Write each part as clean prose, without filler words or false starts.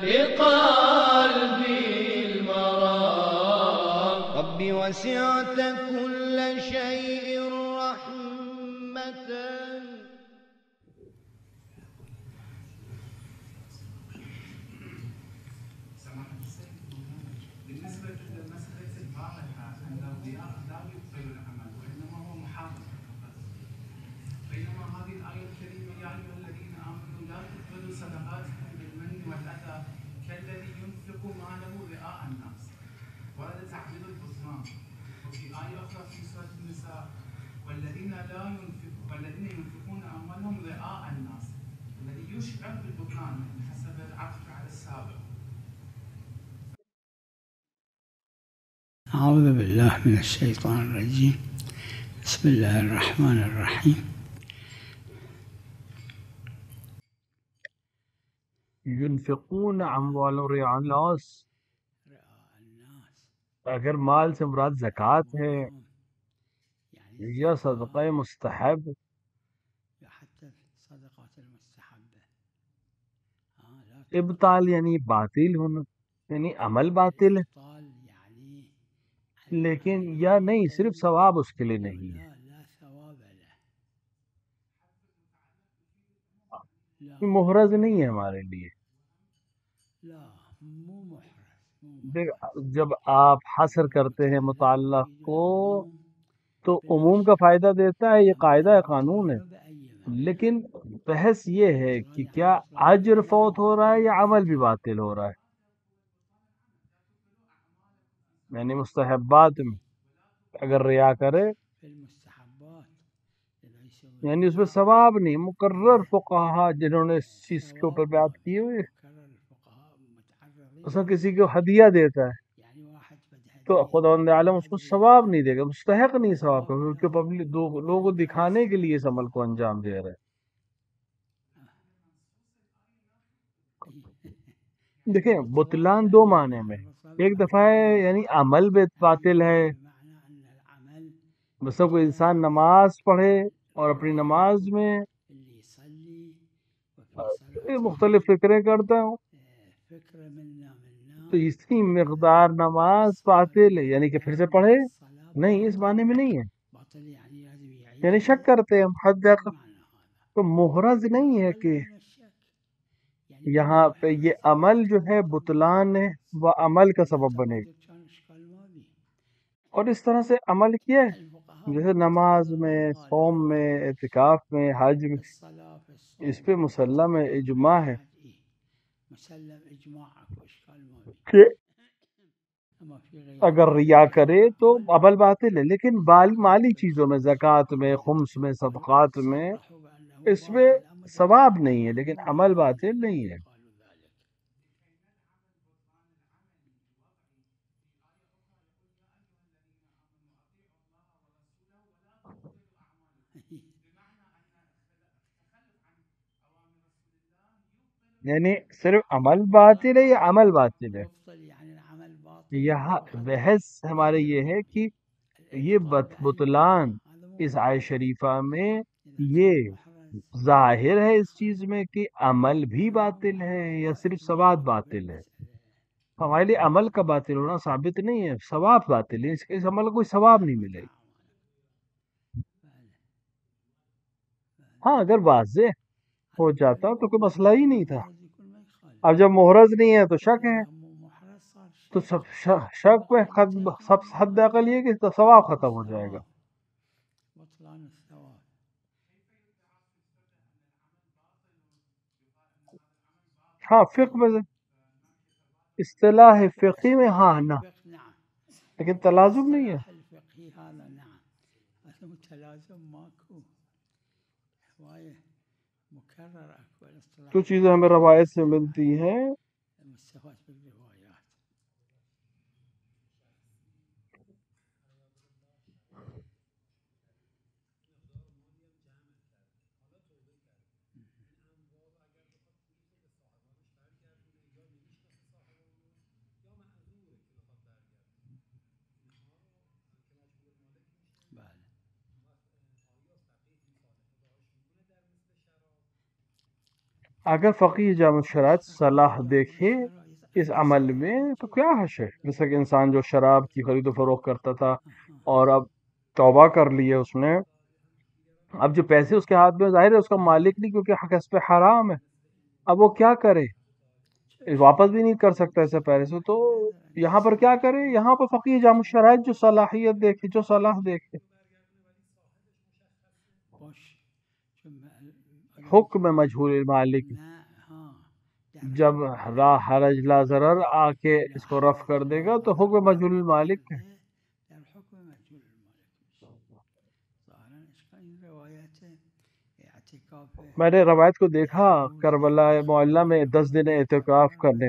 لقلبي المرام. ربي وسعت كل شيء رحمة. بالنسبة لمسألة الباطنة أن الضياء لا يبطل العمل وإنما هو محافظ فقط، بينما هذه الآية الكريمة يا أيها الذين آمنوا لا تبطلوا صدقاتكم بالمن والأذى كالذي ينفق ماله رئاء الناس، ورد تعبير البطلان. وفي آية أخرى في سورة النساء والذين ينفقون أموالهم رئاء الناس، الذي يشعر بالبطلان حسب العطف على السابق. أعوذ بالله من الشيطان الرجيم. بسم الله الرحمن الرحيم. ينفقون اموالهم رعاء الناس، اگر مال سے مراد زکوٰۃ ہے یا صدقہ مستحب، ابطال یعنی باطل ہونا، یعنی عمل باطل ہے، لیکن یا نہیں صرف ثواب اس کے لیے نہیں ہے، محرز نہیں ہے ہمارے لیے۔ دیکھ جب آپ حصر کرتے ہیں متعلق کو تو عموم کا فائدہ دیتا ہے، یہ قاعدہ ہے، قانون ہے، لیکن بحث یہ ہے کہ کیا اجر فوت ہو رہا ہے یا عمل بھی باطل ہو رہا ہے۔ یعنی مستحبات میں اگر ریا کرے یعنی اس میں ثواب نہیں، مقرر فقہا جنہوں نے اس چیز کے اوپر بات کی ہوئی، اس میں کسی کو ہدیہ دیتا ہے تو خداوند عالم اس کو ثواب نہیں دے گا، مستحق نہیں ثواب کا، کیونکہ پبلک لوگوں کو دکھانے کے لیے اس عمل کو انجام دے رہے ہیں۔ دیکھیں بطلان دو معنی میں، ایک دفعہ ہے یعنی عمل باطل ہے، مثلا کوئی انسان نماز پڑھے اور اپنی نماز میں مختلف فکریں کرتا ہوں تو اسی مقدار نماز باطل ہے، یعنی کہ پھر سے پڑھے نہیں، اس معنی میں نہیں ہے، یعنی شک کرتے ہیں ہم حد تو محرز نہیں ہے کہ یہاں پہ یہ عمل جو ہے بطلان ہے وہ عمل کا سبب بنے گا، اور اس طرح سے عمل کیا ہے جیسے نماز میں، صوم میں، اعتکاف میں، حج میں، اس پہ مسلم اجماع ہے کہ اگر ریا کرے تو عمل باطل ہے، لیکن مالی چیزوں میں، زکوٰۃ میں، خمس میں، صدقات میں، اس میں ثواب نہیں ہے لیکن عمل باطل نہیں ہے۔ یعنی صرف عمل باطل ہے یا عمل باطل ہے؟ یہاں بحث ہمارے یہ ہے کہ یہ بطلان اس آیہ شریفہ میں یہ ظاہر ہے اس چیز میں کہ عمل بھی باطل ہے یا صرف ثواب باطل ہے۔ ہمارے لیے عمل کا باطل ہونا ثابت نہیں ہے، ثواب باطل ہے، اس عمل کو کوئی ثواب نہیں ملے گا۔ ہاں اگر واضح ہو جاتا تو کوئی مسئلہ ہی نہیں تھا، اب جب محرز نہیں ہے تو شک ہے، تو شک پہ سب حد اقل یہ کہ ثواب ختم ہو جائے گا۔ ہاں فقہ میں اصطلاح فقہی میں ہاں نہ، لیکن تلازم نہیں ہے۔ جو چیزیں ہمیں روایت سے ملتی ہیں اگر فقیہ جامع شرائط صلاح دیکھے اس عمل میں تو کیا حش ہے؟ جیسا کہ انسان جو شراب کی خرید و فروخت کرتا تھا اور اب توبہ کر لی ہے اس نے، اب جو پیسے اس کے ہاتھ میں، ظاہر ہے اس کا مالک نہیں، کیونکہ حق اس پہ حرام ہے، اب وہ کیا کرے؟ واپس بھی نہیں کر سکتا ایسے پیسے، تو یہاں پر کیا کرے؟ یہاں پر فقیہ جامع شرائط جو صلاحیت دیکھے، جو صلاح دیکھے. حکم مجہول المالک، جب لا حرج لا ضرر آ کے اس کو رفع کر دے گا تو حکم مجہول المالک ہے. میں نے روایت کو دیکھا کربلا معلیٰ میں 10 دن اعتکاف کرنے،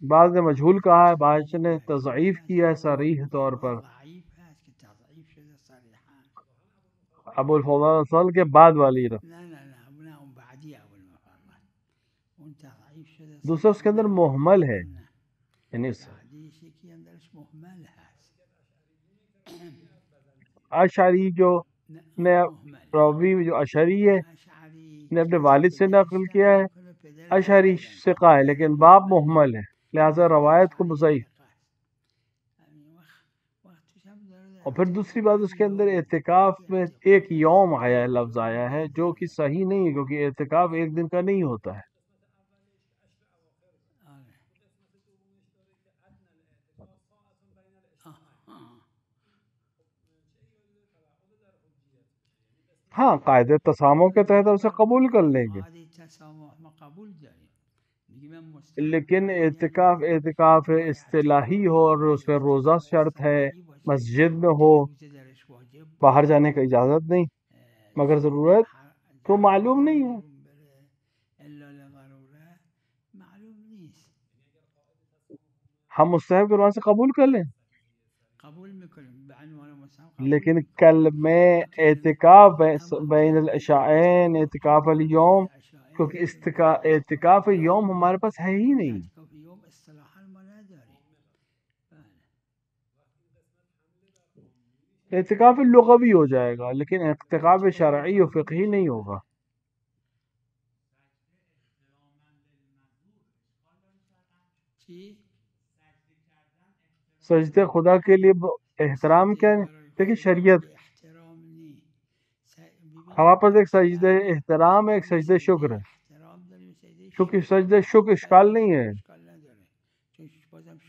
بعض نے مجہول کہا ہے، بعض نے تضعیف کیا ہے صریح طور پر. ابو الفضل کے بعد والی رفع، دوسرا اس کے اندر محمل ہے، یعنی اشعری جو نے راوی جو اشعری ہے نے اپنے والد سے نقل کیا ہے، اشعری ثقہ ہے لیکن باب محمل ہے، لہذا روایت کو مضعیف. اور پھر دوسری بات اس کے اندر اعتکاف میں ایک یوم آیا ہے، لفظ آیا ہے جو کہ صحیح نہیں ہے، کیونکہ اعتکاف ایک دن کا نہیں ہوتا ہے. ہاں قاعدے تسامح کے تحت اسے قبول کر لیں گے، لیکن اعتکاف اصطلاحی ہو اور اس میں روزہ شرط ہے، مسجد میں ہو، باہر جانے کا اجازت نہیں، مگر ضرورت تو معلوم نہیں ہے. ہم مستحب کے سے قبول کر لیں، لیکن کل میں اعتکاف بین العشاءین، اعتکاف الیوم، کیونکہ اعتکاف یوم ہمارے پاس ہے ہی نہیں. اعتکاف لغوی ہو جائے گا لیکن اعتکاف شرعی و فقہی نہیں ہوگا. سجدے خدا کے لیے احترام کیا ہے؟ دیکھیں شریعت ہمارے پاس ایک سجدہ احترام ہے، ایک سجدہ شکر ہے، کیونکہ سجدہ شکر اشکال نہیں ہے،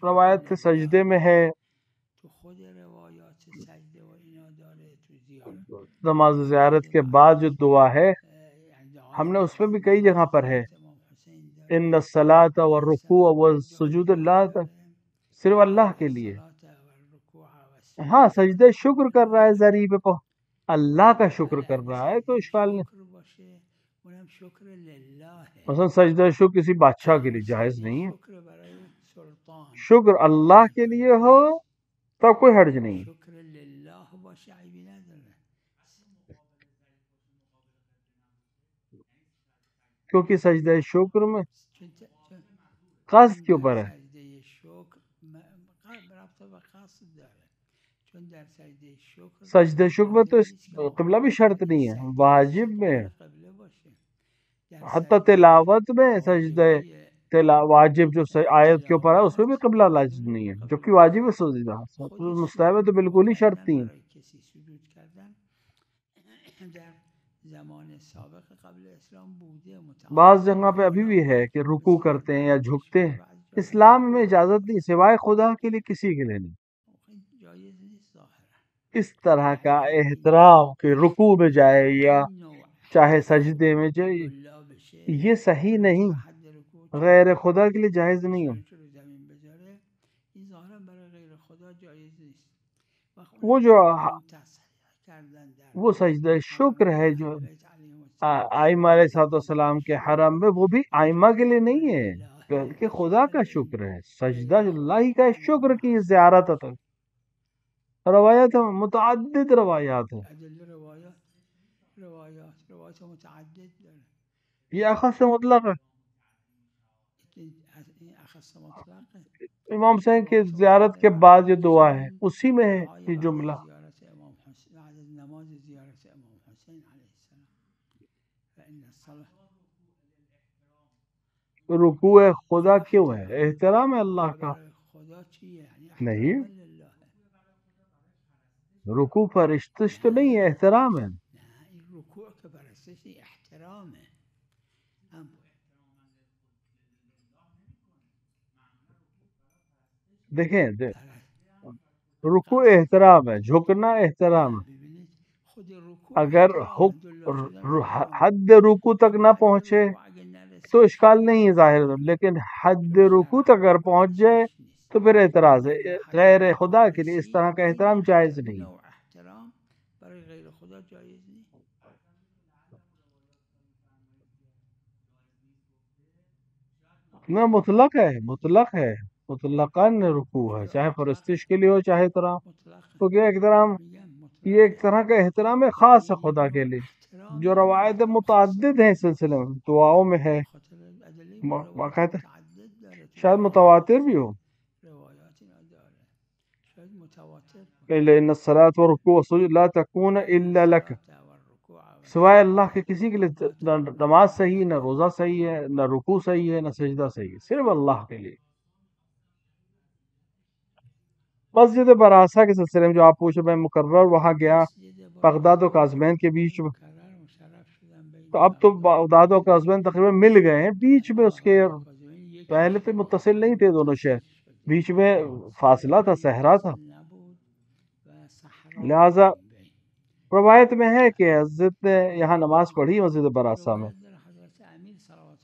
روایت سجدے میں ہے، نماز زیارت کے بعد جو دعا ہے ہم نے اس میں بھی کئی جگہ پر ہے، ان الصلاۃ والرکوع والسجود اللہ، صرف اللہ کے لیے. ہاں سجدہ شکر کر رہا ہے، ذریعے پہ اللہ کا شکر کر رہا ہے تو اشکال نہیں. مثلا سجدہ شکر کسی بادشاہ کے لیے جائز نہیں ہے، شکر اللہ کے لیے ہو تب کوئی حرج نہیں. کیونکہ سجدہ شکر میں قصد کے اوپر ہے، سجدہ شکر میں تو قبلہ بھی شرط نہیں ہے، واجب میں، حتی تلاوت میں سجدہ واجب جو آیت کے اوپر ہے اس میں بھی قبلہ لازم نہیں ہے، جو کہ واجب ہے سجدہ، مستحب ہے تو بالکل ہی شرط نہیں ہے. بعض جگہ پہ ابھی بھی ہے کہ رکوع کرتے ہیں یا جھکتے ہیں، اسلام میں اجازت نہیں، سوائے خدا کے لیے کسی کے لیے نہیں. اس طرح کا احترام کہ رکوع میں جائے یا چاہے سجدے میں جائے، یہ صحیح نہیں، غیر خدا کے لیے جائز نہیں ہے. وہ جو وہ سجدہ شکر ہے جو ائمہ علیہ الصلوۃ والسلام کے حرم میں، وہ بھی ائمہ کے لیے نہیں ہے بلکہ خدا کا شکر ہے، سجدہ اللہ کا شکر کی زیارت ہے. روایت متعدد روایات ہیں، یہ اخص مطلق ہے. امام حسین کی زیارت کے بعد یہ دعا ہے، اسی میں ہے یہ جملہ. رکوع خدا کیوں ہے؟ احترام ہے اللہ کا. نہیں، رکوع پرستش تو نہیں ہے، احترام ہے. دیکھیں رکوع احترام ہے، جھکنا احترام ہے. اگر حد رکوع تک نہ پہنچے تو اشکال نہیں ہے ظاہر، لیکن حد رکوع تک اگر پہنچ جائے تو پھر اعتراض ہے. غیر خدا کے لیے اس طرح کا احترام جائز نہیں. نہ مطلق ہے، مطلق ہے، مطلقاً رکوع ہے، چاہے پرستش کے لیے ہو چاہے احترام. کیونکہ احترام یہ ایک طرح کا احترام ہے خاص ہے خدا کے لیے، جو روایت متعدد ہیں اس سلسلے میں، دعاؤں میں ہے باقاعدہ، شاید متواتر بھی ہو. ان الصلاۃ والرکوع والسجود لا تکون الا لک، سوائے اللہ کے کسی کے لیے نہ نماز صحیح، نہ روزہ صحیح ہے، نہ رکوع صحیح ہے، نہ سجدہ صحیح ہے، صرف اللہ کے لیے. مسجد براسا کے سلسلے میں جو آپ پوچھے، میں مقرر وہاں گیا، بغداد و قازمین کے بیچ میں. تو اب تو بغداد و قازمین تقریباً مل گئے ہیں، بیچ میں اس کے پہلے تو متصل نہیں تھے دونوں شہر، بیچ میں فاصلہ تھا، صحرا تھا. لہذا روایت میں ہے کہ حضرت نے یہاں نماز پڑھی مسجد براسا میں.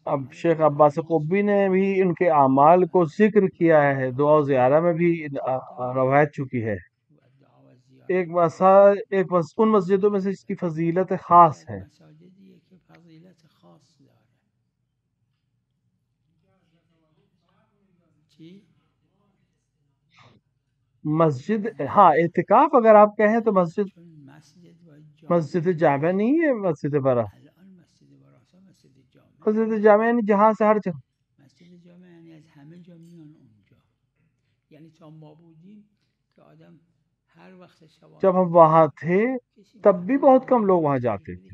اب شیخ عباس قبی نے بھی ان کے اعمال کو ذکر کیا ہے، دعا و زیارہ میں بھی روایت چکی ہے. ان مسجدوں میں سے اس کی فضیلت خاص ہے. مسجد، ہاں اعتکاف اگر آپ کہیں تو مسجد جامع نہیں ہے. مسجد برا، مسجد جامع یعنی جہاں سے ہر جگہ. جب ہم وہاں تھے تب بھی بہت کم لوگ وہاں جاتے تھے.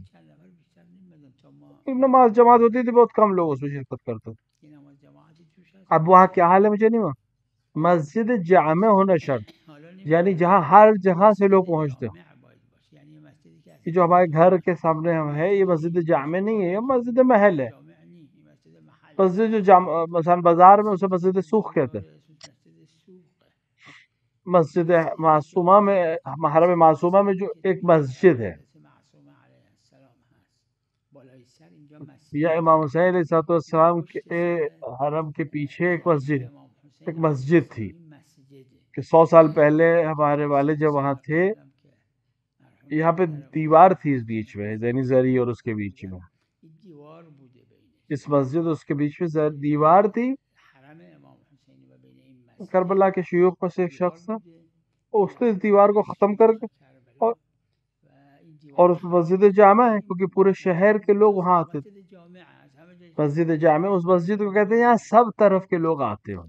نماز جماعت ہوتی تھی، بہت کم لوگ اس میں شرکت کرتے تھے. اب وہاں کیا حال ہے مجھے نہیں معلوم. مسجد جامع ہونا شرط، یعنی جہاں ہر جگہ سے لوگ پہنچتے ہو. یہ جو ہمارے گھر کے سامنے ہے یہ مسجد جامع نہیں ہے، یہ مسجد محل ہے. مسجد جو مثلا بازار میں اسے مسجد سوق کہتے ہیں. مسجد معصومہ میں، محرم معصومہ میں جو ایک مسجد ہے، یا امام حسین علیہ السلام کے حرم کے پیچھے ایک مسجد تھی کہ 100 سال پہلے ہمارے والد جب وہاں تھے، یہاں پہ دیوار تھی اس بیچ میں، زینی زری اور اس کے بیچ میں، اس مسجد اس کے بیچ میں دیوار تھی. کربلا کے شیوخ میں سے ایک شخص تھا، اس نے اس دیوار کو ختم کر کے اور اس مسجد جامع ہے کیونکہ پورے شہر کے لوگ وہاں آتے تھے. مسجد جامع اس مسجد کو کہتے ہیں یہاں سب طرف کے لوگ آتے ہوں.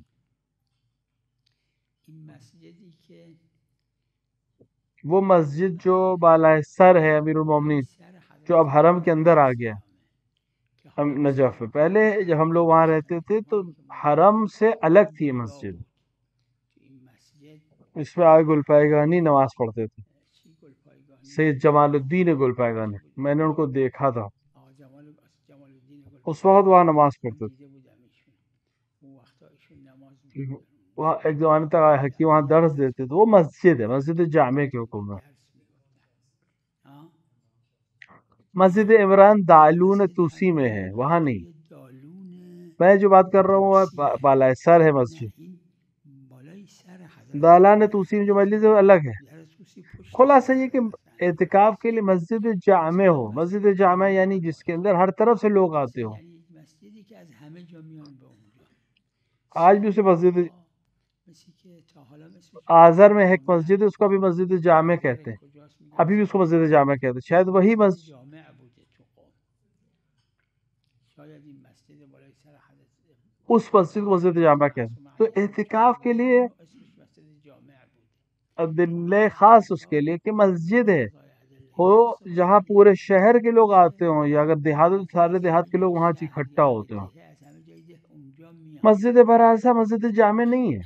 وہ مسجد جو بالائے سر ہے امیر المومنین، جو اب حرم کے اندر آ گیا نجف میں. پہلے جب ہم لوگ وہاں رہتے تھے تو حرم سے الگ تھی یہ مسجد. اس میں آگے گلپائگانی نماز پڑھتے تھے، سید جمال الدین گلپائگانی. میں نے ان کو دیکھا تھا اس وقت وہاں نماز پڑھتے تھے. وہاں ایک زمانے تک آیا ہے کہ وہاں درس دیتے تھے. وہ مسجد ہے، مسجد جامع کے حکم میں. مسجد عمران دالون توسی میں ہے، وہاں نہیں. میں جو بات کر رہا ہوں وہ بالائے سر ہے مسجد. دالان توسی میں جو مسجد ہے وہ الگ ہے. خلاصہ یہ کہ اعتکاف کے لیے مسجد جامع ہو. مسجد جامع یعنی جس کے اندر ہر طرف سے لوگ آتے ہوں. آج بھی اسے مسجد آذر میں ایک مسجد ہے، اس کو بھی مسجد جامع کہتے ہیں. ابھی بھی اس کو مسجد جامع کہتے ہیں. شاید وہی مسجد اس مسجد کو مسجد جامع کہتے ہیں. تو اعتکاف کے لیے دل خاص اس کے لیے کہ مسجد ہے ہو جہاں پورے شہر کے لوگ آتے ہوں، یا اگر دیہات سارے دیہات کے لوگ وہاں اکٹھا ہوتے ہوں. مسجد براسا مسجد جامع نہیں ہے.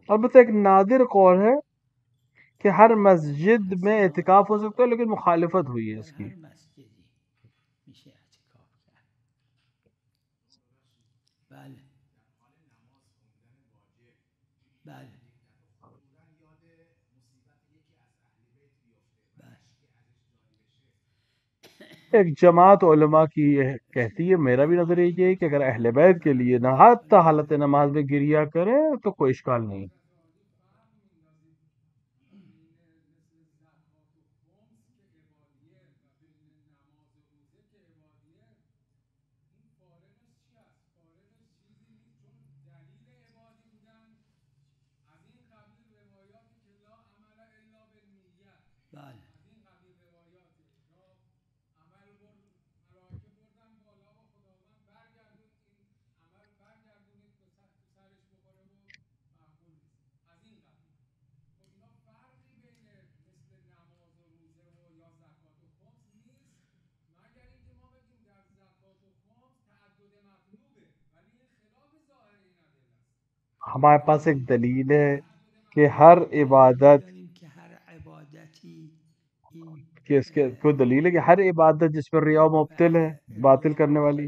البتہ ایک نادر قول ہے کہ ہر مسجد میں اعتکاف ہو سکتا ہے، لیکن مخالفت ہوئی ہے اس کی. ایک جماعت علماء کی یہ کہتی ہے، میرا بھی نظریہ یہ ہے کہ اگر اہل بیت کے لیے نہ حتی حالت نماز میں گریا کرے تو کوئی اشکال نہیں. ہمارے پاس ایک دلیل ہے کہ ہر عبادت کہ اس کے کوئی دلیل ہے کہ ہر عبادت جس پر ریا مبطل ہے، باطل کرنے والی.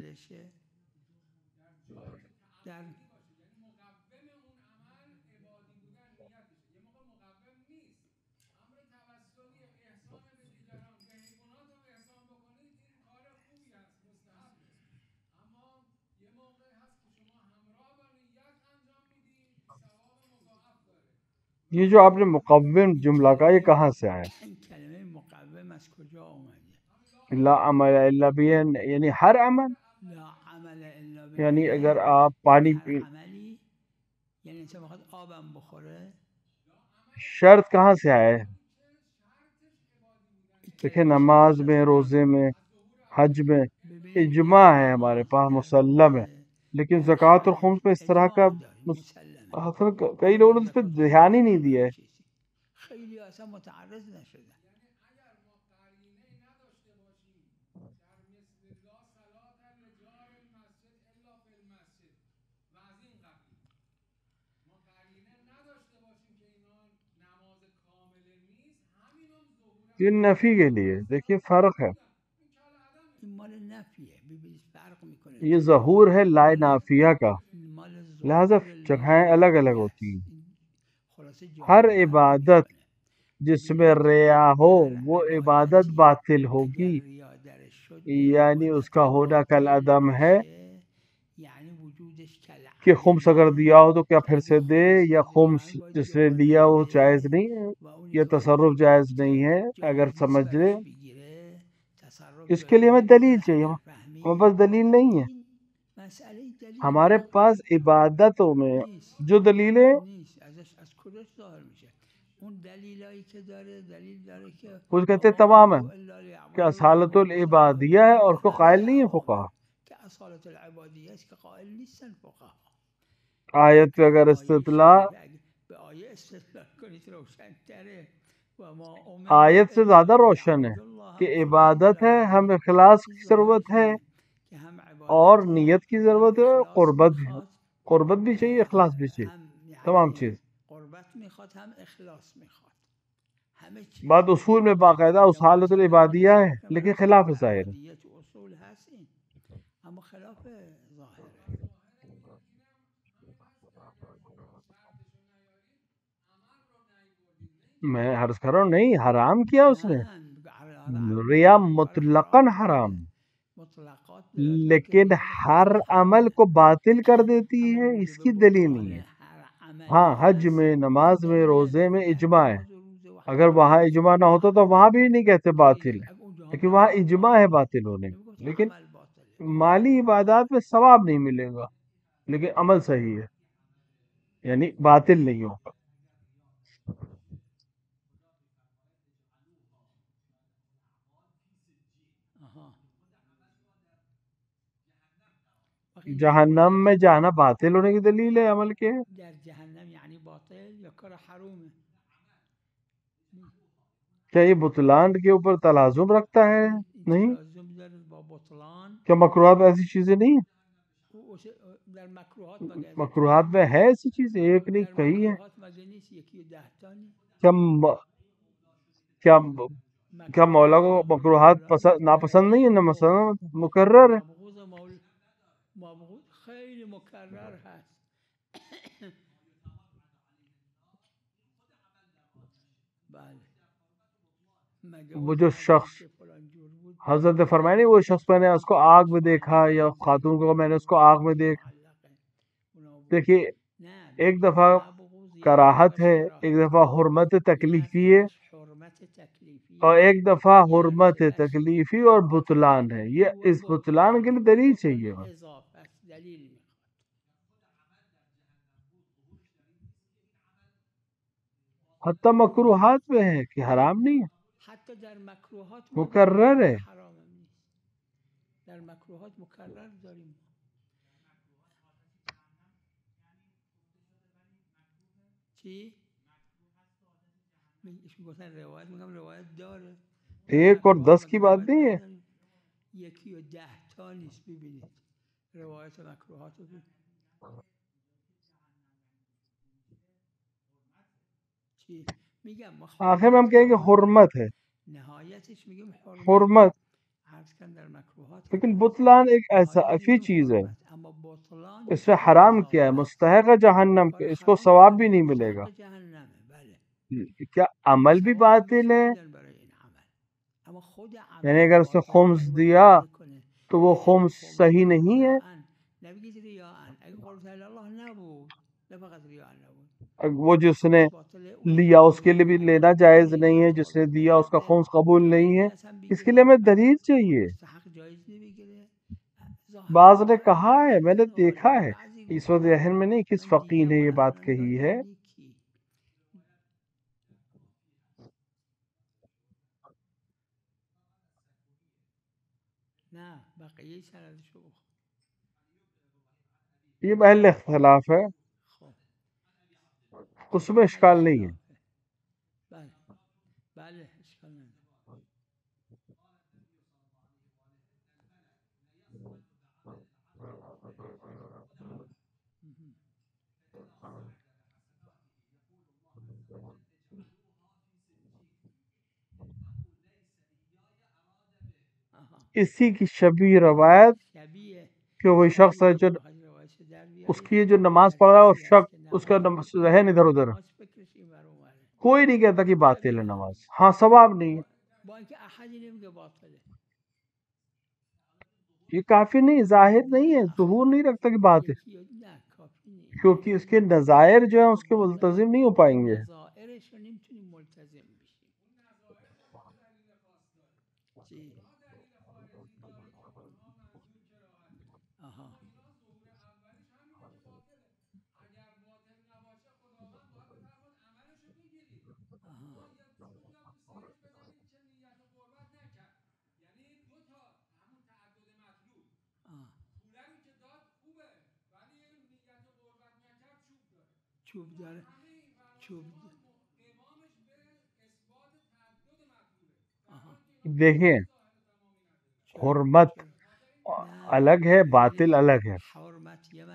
یہ جو آپ نے مقوم جملہ کا، یہ کہاں سے آیا؟ لا عمل الا بھی، یعنی ہر عمل، یعنی اگر آپ پانی پی، شرط کہاں سے آیا ہے؟ دیکھیں نماز میں، روزے میں، حج میں اجماع ہے ہمارے پاس، مسلم ہے. لیکن زکوٰۃ الخمس میں اس طرح کا کئی لوگوں نے اس پہ دھیان ہی نہیں دیا ہے. یہ نفی کے لیے دیکھیے فرق ہے، یہ ظہور ہے لا نافیہ کا، لہذا جگہیں الگ الگ ہوتی ہیں. ہر عبادت جس میں ریا ہو وہ عبادت باطل ہوگی، یعنی اس کا ہونا کل عدم ہے. کہ خمس اگر دیا ہو تو کیا پھر سے دے، یا خمس جس نے دیا وہ جائز نہیں ہے، یہ تصرف جائز نہیں ہے. اگر سمجھ لے اس کے لیے ہمیں دلیل چاہیے، ہمارے پاس دلیل نہیں ہے. ہمارے پاس عبادتوں میں جو دلیلیں وہ کہتے تمام ہے کہ اصالت العبادیہ ہے، اور اس کو قائل نہیں ہے فقہا. آیت پہ اگر استدلال، آیت سے زیادہ روشن ہے کہ عبادت ہے، ہم اخلاص کی ضرورت ہے اور نیت کی ضرورت ہے، قربت بھی چاہیے، اخلاص بھی چاہیے، تمام چیز. بات اصول میں باقاعدہ اس حالت العبادیہ ہے، لیکن خلاف ظاہر ہے. میں عرض کر رہا ہوں نہیں، حرام کیا اس نے، ریا مطلقاً حرام، لیکن ہر عمل کو باطل کر دیتی ہے، اس کی دلیل نہیں ہے. ہاں حج میں، نماز میں، روزے میں اجماع ہے. اگر وہاں اجماع نہ ہوتا تو وہاں بھی نہیں کہتے باطل ہے، لیکن وہاں اجماع ہے باطل ہونے. لیکن مالی عبادات میں ثواب نہیں ملے گا، لیکن عمل صحیح ہے، یعنی باطل نہیں ہوگا. جہنم میں جانا باطل ہونے کی دلیل ہے عمل کے. کیا یہ بطلان کے اوپر تلازم رکھتا ہے؟ نہیں. کیا مکروہات میں ایسی چیزیں نہیں ہیں؟ مکروہات میں ہے ایسی چیزیں، ایک نہیں کئی ہیں. کیا کیا مولا کو مکروہات ناپسند نہیں ہے؟ نہ مثلا مکرر ہے. وہ جو شخص حضرت فرمائے نہیں، وہ شخص میں نے اس کو آگ میں دیکھا، یا خاتون کو میں نے اس کو آگ میں دیکھا. دیکھیے، ایک دفعہ کراہت ہے، ایک دفعہ حرمت تکلیفی ہے، اور ایک دفعہ حرمت تکلیفی اور بطلان ہے. یہ اس بطلان کے لیے دلیل چاہیے. حتیٰ مکروہات میں ہے کہ حرام نہیں ہے، مکرر ہے. ایک اور 10 کی بات نہیں ہے. آخر میں ہم کہیں گے حرمت ہے، حرمت. لیکن بطلان ایک ایسی چیز ہے، اس سے حرام کیا ہے، مستحق ہے جہنم کے، اس کو ثواب بھی نہیں ملے گا. کیا عمل بھی باطل ہے؟ یعنی اگر اس نے خمس دیا تو وہ خمس صحیح نہیں ہے. وہ جس نے لیا اس کے لیے بھی لینا جائز نہیں ہے، جس نے دیا اس کا خمس قبول نہیں ہے. اس کے لیے ہمیں دلیل چاہیے. بعض نے کہا ہے، میں نے دیکھا ہے، اس وقت ذہن میں نہیں کس فقیہ نے یہ بات کہی ہے، یہ محل اختلاف ہے، اس میں اشکال نہیں ہے. اسی کی شبیہ روایت کہ وہی شخص ہے جو اس کی جو نماز پڑھ رہا ہے اور شک اس کا ذہن ادھر ادھر، کوئی نہیں کہتا کہ باطل ہے نماز، ہاں ثواب نہیں ہے. یہ کافی نہیں، ظاہر نہیں ہے، ظہور نہیں رکھتا کہ بات ہے، کیونکہ اس کے نظائر جو ہیں اس کے ملتزم نہیں ہو پائیں گے. دیکھیں، حرمت الگ ہے، باطل الگ ہے.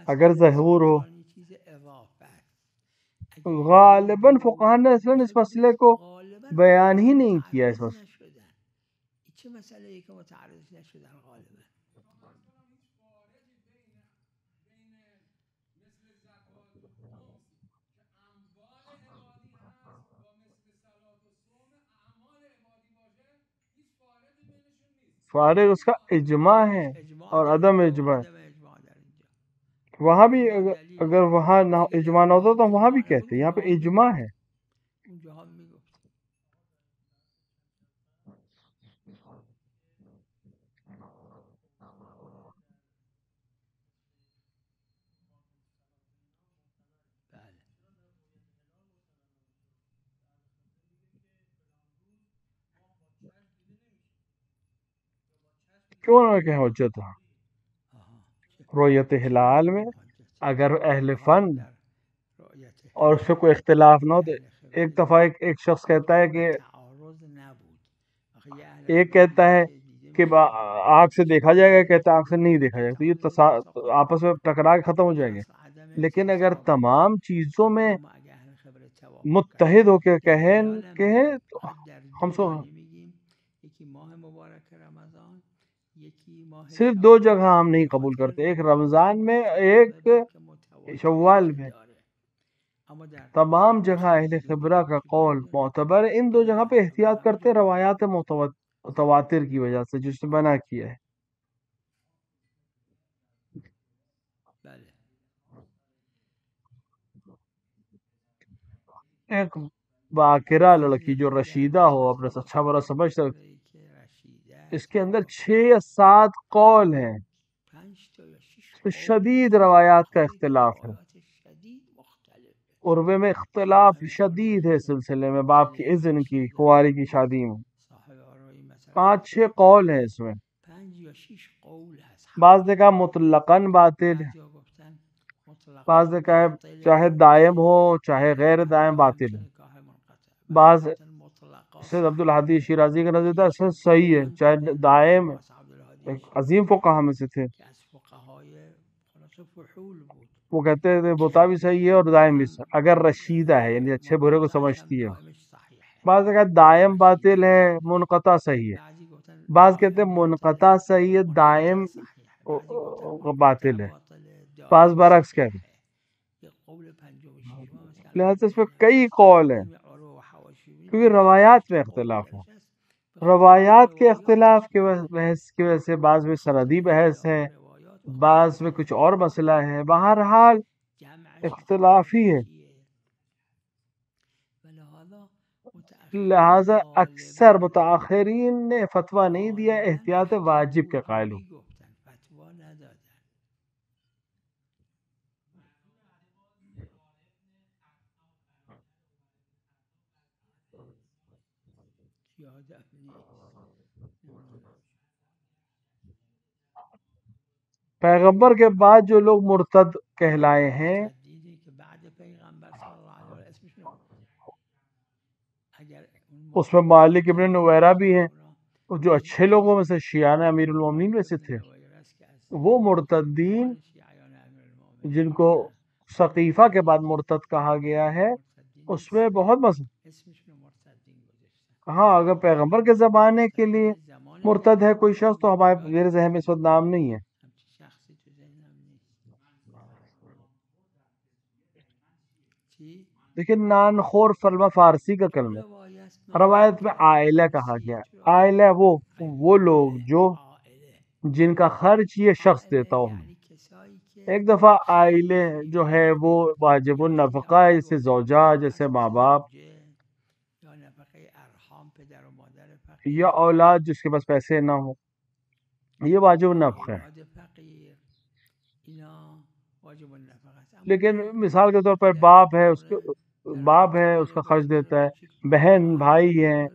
اگر ظہور ہو، غالباً فقہاء نے اصلاً اس مسئلے کو بیان ہی نہیں کیا. اس مسئلے فارغ اس کا اجماع ہے اور عدم اجماع. وہاں بھی اگر وہاں اجماع نہ ہوتا تو وہاں بھی کہتے، یہاں پہ اجماع ہے. کیوں نہ کہ حجت ہے رؤیت ہلال میں. اگر اہل فن اور اس سے کوئی اختلاف نہ ہو تو ایک دفعہ ایک شخص کہتا ہے کہ ایک کہتا ہے کہ آنکھ سے دیکھا جائے گا، کہتے ہیں آنکھ سے نہیں دیکھا جائے گا، تو یہ آپس میں ٹکرا کے ختم ہو جائیں گے. لیکن اگر تمام چیزوں میں متحد ہو کے کہیں تو ہم صرف دو جگہ ہم نہیں قبول کرتے، ایک رمضان میں، ایک شوال میں. تمام جگہ اہل خبرہ کا قول معتبر ہے. ان دو جگہ پہ احتیاط کرتے روایات متواتر کی وجہ سے جس نے منع کیا ہے. ایک باقرہ لڑکی جو رشیدہ ہو، اپنے سے اچھا برا سمجھ سکتے، اس کے اندر 6 یا 7 قول ہیں، اس میں شدید روایات کا اختلاف ہے. عربے میں اختلاف شدید ہے سلسلے میں باپ کی اذن کی کنواری کی شادی میں. 5-6 قول ہیں اس میں. بعض نے کہا مطلقاً باطل ہے، بعض نے کہا چاہے دائم ہو چاہے غیر دائم باطل ہے. بعض سید عبدالحدی شیرازی کا نظر تھا صحیح ہے چاہے دائم ہے، ایک عظیم فقہا میں سے تھے، وہ کہتے تھے بوتا بھی صحیح ہے اور دائم بھی صحیح اگر رشیدہ ہے، یعنی اچھے برے کو سمجھتی ہے. بعض کہتے ہیں دائم باطل ہے منقطع صحیح ہے، بعض کہتے ہیں منقطع صحیح ہے دائم باطل ہے، بعض برعکس کہتے ہیں. لہذا اس میں کئی قول ہیں کیونکہ روایات میں اختلاف ہے. روایات کے اختلاف کے بحث کی وجہ سے بعض میں سندی بحث ہے، بعض میں کچھ اور مسئلہ ہے. بہرحال اختلاف ہی ہے. لہذا اکثر متاخرین نے فتویٰ نہیں دیا، احتیاط واجب کے قائل ہو. پیغمبر کے بعد جو لوگ مرتد کہلائے ہیں اس میں مالک ابن نویرہ بھی ہیں، جو اچھے لوگوں میں سے شیعہ امیر المومنین میں سے تھے. وہ مرتدین جن کو ثقیفہ کے بعد مرتد کہا گیا ہے اس میں بہت ہاں اگر پیغمبر کے زمانے کے لیے مرتد ہے کوئی شخص تو ہمارے میرے ذہن میں اس وقت نام نہیں ہے. لیکن نانخور کلمہ فارسی کا کلمہ روایت میں عائلہ کہا گیا. عائلہ وہ لوگ جو جن کا خرچ یہ شخص دیتا ہو. ایک دفعہ عائلے جو ہے وہ واجب النفقہ ہے، جیسے زوجہ، جیسے ماں باپ یا اولاد جس کے پاس پیسے نہ ہو، یہ واجب النفقہ ہے. لیکن مثال کے طور پر باپ ہے اس کا خرچ دیتا ہے، بہن بھائی ہیں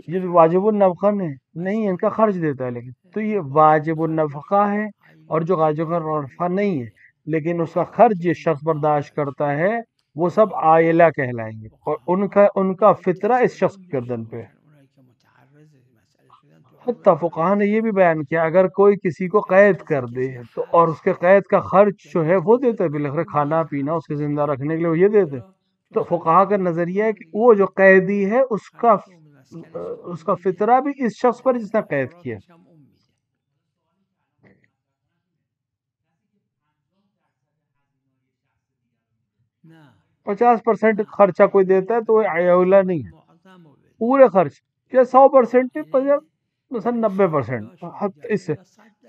یہ واجب النفقہ نہیں ان کا خرچ دیتا ہے، لیکن تو یہ واجب النفقہ ہے. اور جو واجب النفقہ نہیں ہے لیکن اس کا خرچ یہ شخص برداشت کرتا ہے وہ سب عائلہ کہلائیں گے، اور ان کا فطرہ اس شخص کی گردن پہ ہے. حتیٰ فقہا نے یہ بھی بیان کیا اگر کوئی کسی کو قید کر دے تو اور اس کے قید کا خرچ جو ہے وہ دیتا ہے، بالاخره کھانا پینا اس کے زندہ رکھنے کے لیے وہ یہ دیتے، تو فقہا کا نظریہ ہے کہ وہ جو قیدی ہے اس کا فطرہ بھی اس شخص پر جس نے قید کیا. 50% خرچہ کوئی دیتا ہے تو وہ عائلہ نہیں ہے، پورے خرچ یا 100% مثلا 90% اس سے.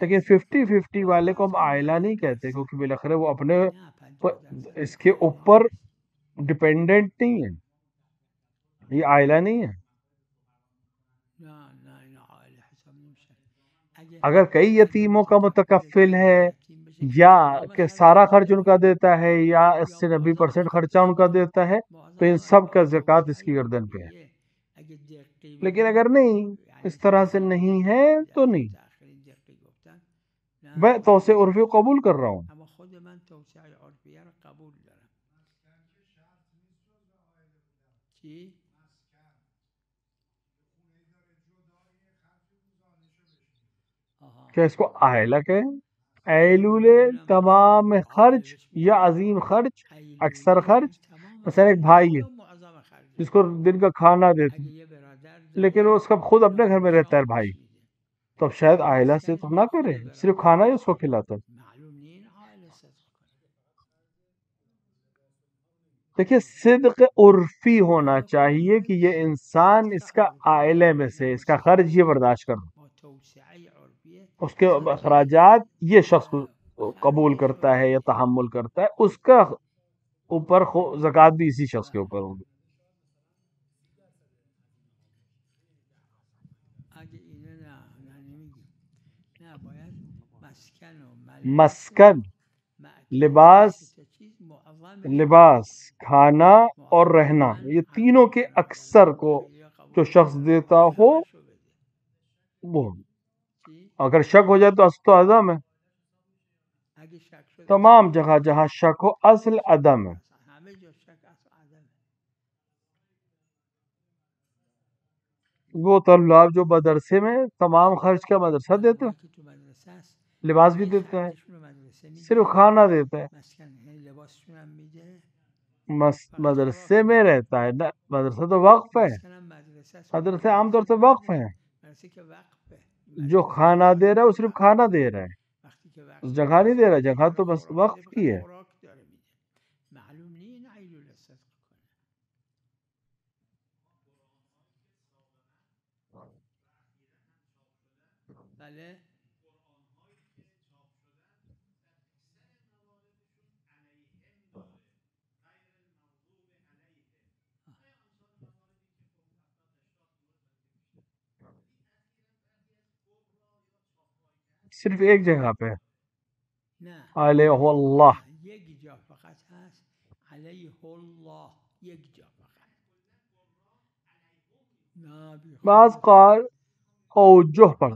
لیکن 50-50 والے کو ہم عائلہ نہیں کہتے کیونکہ بالاخره وہ اپنے اس کے اوپر ڈیپینڈنٹ نہیں ہے، یہ عائلہ نہیں ہے. اگر کئی یتیموں کا متکفل ہے یا کہ سارا خرچ ان کا دیتا ہے یا 80-90% خرچہ ان کا دیتا ہے تو ان سب کا زکوٰۃ اس کی گردن پہ ہے. لیکن اگر نہیں اس طرح سے نہیں ہے تو نہیں. میں توسع عرفی قبول کر رہا ہوں. کیا اس کو آئلہ کہیں؟ ایلول تمام خرچ یا عظیم خرچ، اکثر خرچ. مثلا ایک بھائی ہے جس کو دن کا کھانا دیتے لیکن وہ اس کا خود اپنے گھر میں رہتا ہے بھائی، تو اب شاید آئلہ سے تو نہ کرے، صرف کھانا ہی اس کو کھلاتا ہے. دیکھیے صدق عرفی ہونا چاہیے کہ یہ انسان اس کا عائلے میں سے اس کا خرچ یہ برداشت کر، اس کے اخراجات یہ شخص قبول کرتا ہے یا تحمل کرتا ہے، اس کا اوپر زکوٰۃ بھی اسی شخص کے اوپر ہوگی. مسکن، لباس، کھانا اور رہنا، یہ تینوں کے اکثر کو جو شخص دیتا ہو وہ، اگر شک ہو جائے تو اصل تو عدم ہے. تمام جگہ جہاں شک ہو اصل عدم ہے. وہ طلاب جو مدرسے میں تمام خرچ کا مدرسہ دیتا ہے، لباس بھی دیتا ہے، صرف کھانا دیتا ہے، مدرسے میں رہتا ہے. مدرسہ تو وقف ہے، مدرسے عام طور سے وقف ہیں. جو کھانا دے رہا ہے وہ صرف کھانا دے رہا ہے، جگہ نہیں دے رہا، جگہ تو بس وقف کی ہے. صرف ایک جگہ پہ علیہ اللہ، بعض قال اوجہ پر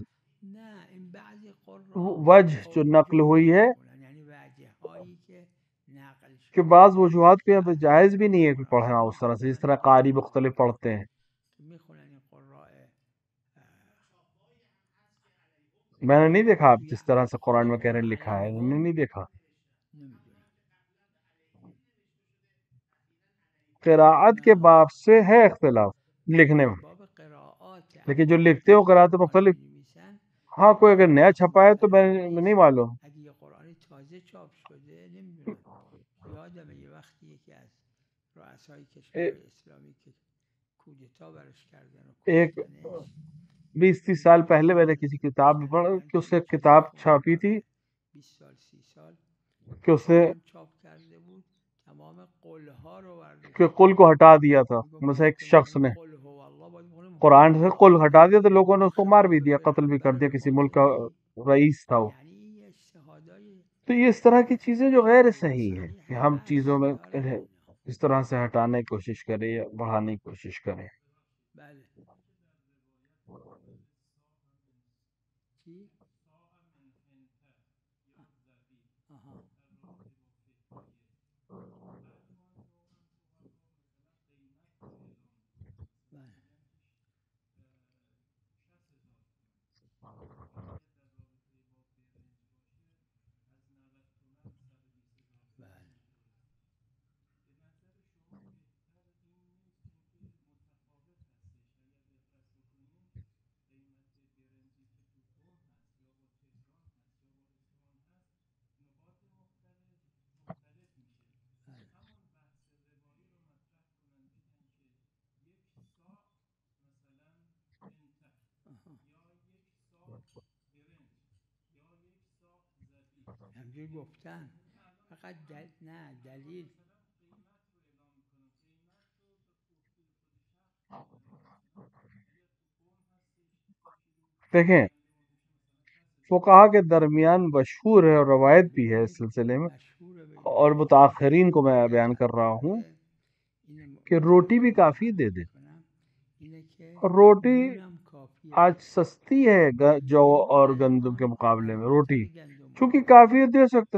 وجہ جو نقل ہوئی ہے کہ بعض وجوہات کو یہاں پہ جائز بھی نہیں ہے کہ پڑھنا اس طرح سے جس طرح قاری مختلف پڑھتے ہیں. میں نے نہیں دیکھا آپ جس طرح سے قرآن میں کہہ رہے ہیں لکھا ہے، میں نے نہیں دیکھا. قراءت کے باب سے ہے اختلاف لکھنے میں، لیکن جو لکھتے ہو قراءت مختلف. ہاں کوئی اگر نیا چھپا ہے تو میں نہیں معلوم. ایک 20-30 سال پہلے میں نے کسی کتاب میں پڑھا کہ اس نے کتاب چھاپی تھی کہ اس نے کہ قل کو ہٹا دیا تھا. مثلا ایک شخص نے قرآن سے قل ہٹا دیا تو لوگوں نے اس کو مار بھی دیا، قتل بھی کر دیا، کسی ملک کا رئیس تھا وہ. تو یہ اس طرح کی چیزیں جو غیر صحیح ہے کہ ہم چیزوں میں اس طرح سے ہٹانے کی کوشش کریں یا بڑھانے کی کوشش کریں. دیکھیں فقہا کے درمیان مشہور ہے اور روایت بھی ہے اس سلسلے میں، اور متاخرین کو میں بیان کر رہا ہوں کہ روٹی بھی کافی دے دے. اور روٹی آج سستی ہے جو اور گندم کے مقابلے میں، روٹی چونکہ کافی دے سکتے،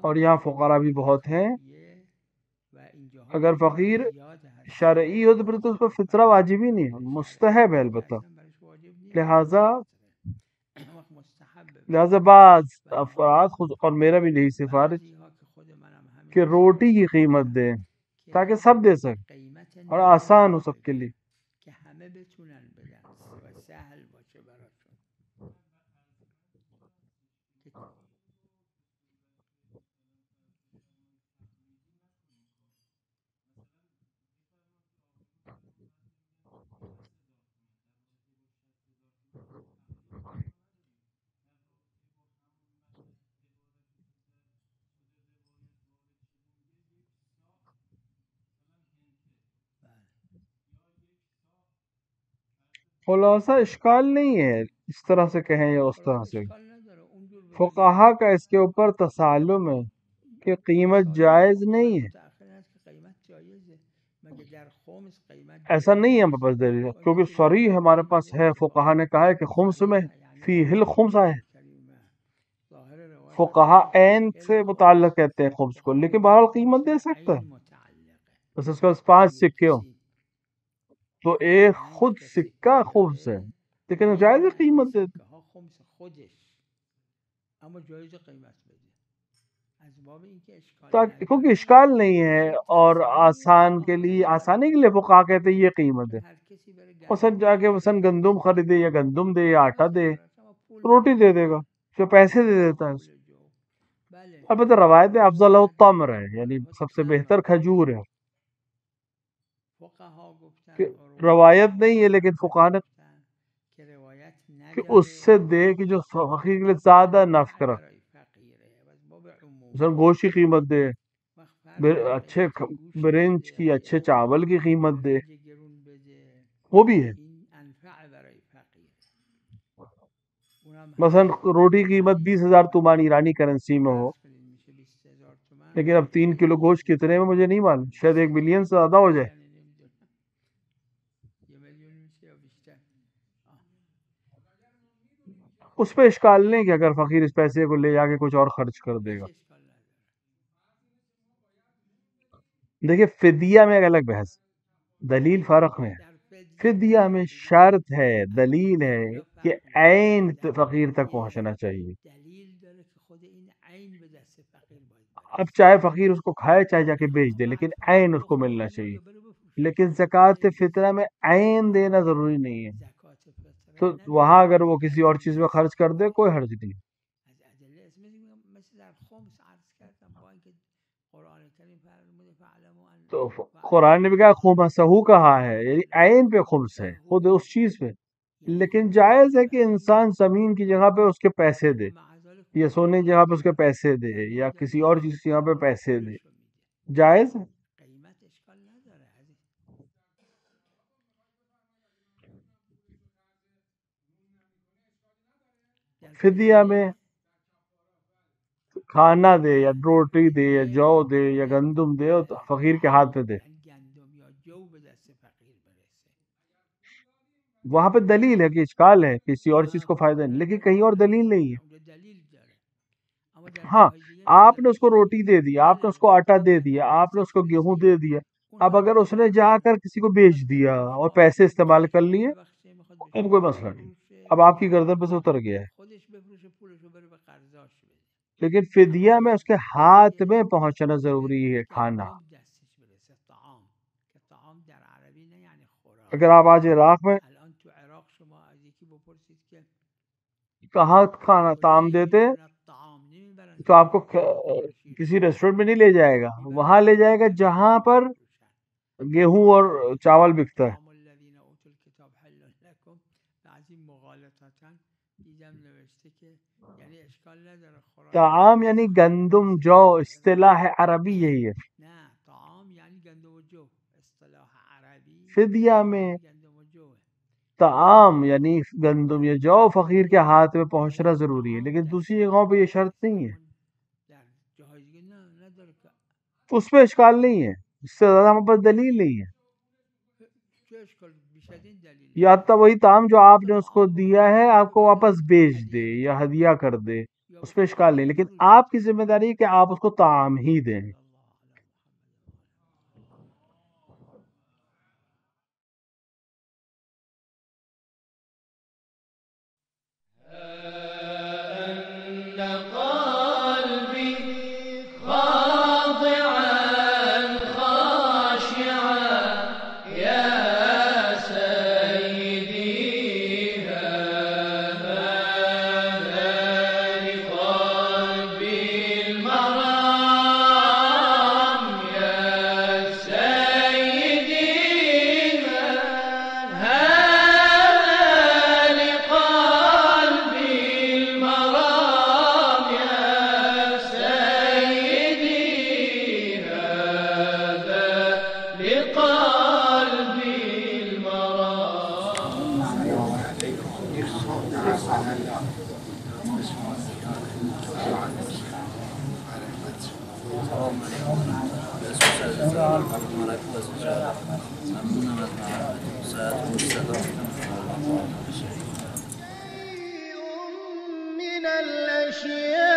اور یہاں فقراء بھی بہت ہیں. اگر فقیر شرعی ہو تو پھر تو اس پر فطرہ واجب ہی نہیں ہے، مستحب ہے البتہ. لہذا لہذا بعض افراد خود اور میرا بھی یہی سفارش کہ روٹی کی قیمت دیں تاکہ سب دے سکیں اور آسان ہو سب کے لیے. خلاصہ اشکال نہیں ہے اس طرح سے کہیں یا اس طرح سے. فقہا کا اس کے اوپر تسالم ہے کہ قیمت جائز نہیں ہے. ایسا نہیں ہے ہمارے پاس دلیل، کیونکہ صریح ہمارے پاس ہے. فقہا نے کہا ہے کہ خمس میں فی ہل خمس ہے. فقہا عین سے متعلق کہتے ہیں خمس کو، لیکن بہرحال قیمت دے سکتا ہے. بس اس کے پاس 5 سکے ہوں تو ایک خود سکہ خمس ہے، لیکن جائز قیمت دے دے. کیونکہ اشکال نہیں ہے اور آسان کے لیے، آسانی کے لیے فقہا کہتے ہیں یہ قیمت ہے. مثلا جا کے مثلا گندم خریدے یا گندم دے یا آٹا دے، روٹی دے دے گا، جو پیسے دے دیتا ہے. البتہ روایت میں افضل التمر ہے، یعنی سب سے بہتر کھجور ہے. کہ روایت نہیں ہے لیکن فقہا نے کہ اس سے دے کہ جو فقیر کے لیے زیادہ نفع رکھ. مثلا گوشت کی قیمت دے، اچھے برنج کی، اچھے چاول کی قیمت دے، وہ بھی ہے. مثلا روٹی کی قیمت 20,000 تومان ایرانی کرنسی میں ہو، لیکن اب 3 کلو گوشت کتنے میں مجھے نہیں معلوم، شاید 1 ملین سے زیادہ ہو جائے. اس پہ اشکال نہیں کہ اگر فقیر اس پیسے کو لے جا کے کچھ اور خرچ کر دے گا. دیکھیں فدیہ میں ایک الگ بحث، دلیل فرق میں ہے. فدیہ میں شرط ہے، دلیل ہے کہ عین فقیر تک پہنچنا چاہیے. اب چاہے فقیر اس کو کھائے چاہے جا کے بیچ دے، لیکن عین اس کو ملنا چاہیے. لیکن زکوٰۃ فطرہ میں عین دینا ضروری نہیں ہے، تو وہاں اگر وہ کسی اور چیز میں خرچ کر دے کوئی حرج نہیں. تو قرآن نے بھی کہا خمسہ کہا ہے، یعنی عین پہ خمس ہے، خود اس چیز پہ. لیکن جائز ہے کہ انسان زمین کی جگہ پہ اس کے پیسے دے، یا سونے کی جگہ پہ اس کے پیسے دے، یا کسی اور چیز کی جگہ پہ پیسے دے، جائز ہے. فدیہ میں کھانا دے یا روٹی دے یا جو دے یا گندم دے اور فقیر کے ہاتھ پہ دے، وہاں پہ دلیل ہے کہ اشکال ہے، کسی اور چیز کو فائدہ نہیں، لیکن کہیں اور دلیل نہیں ہے. ہاں آپ نے اس کو روٹی دے دی، آپ نے اس کو آٹا دے دیا، آپ نے اس کو گیہوں دے دیا. اب اگر اس نے جا کر کسی کو بیچ دیا اور پیسے استعمال کر لیے، اب کوئی مسئلہ نہیں، اب آپ کی گردن پہ سے اتر گیا ہے. لیکن فدیہ میں اس کے ہاتھ میں پہنچنا ضروری ہے کھانا. اگر آپ آج عراق میں کہاں کھانا طعام دیتے تو آپ کو کسی ریسٹورینٹ میں نہیں لے جائے گا، وہاں لے جائے گا جہاں پر گیہوں اور چاول بکتا ہے. طعام یعنی گندم جو، اصطلاح عربی یہی ہے. فدیہ میں طعام یعنی گندم یا جو فقیر کے ہاتھ میں پہنچنا ضروری ہے، لیکن دوسری جگہوں پہ یہ شرط نہیں ہے. اس پہ اشکال نہیں ہے، اس سے زیادہ ہمارے پاس دلیل نہیں ہے. یا تو وہی طعام جو آپ نے اس کو دیا ہے آپ کو واپس بیچ دے یا ہدیہ کر دے، اس پہ اشکال نہیں، لیکن آپ کی ذمہ داری ہے کہ آپ اس کو طعام ہی دیں. من الأشياء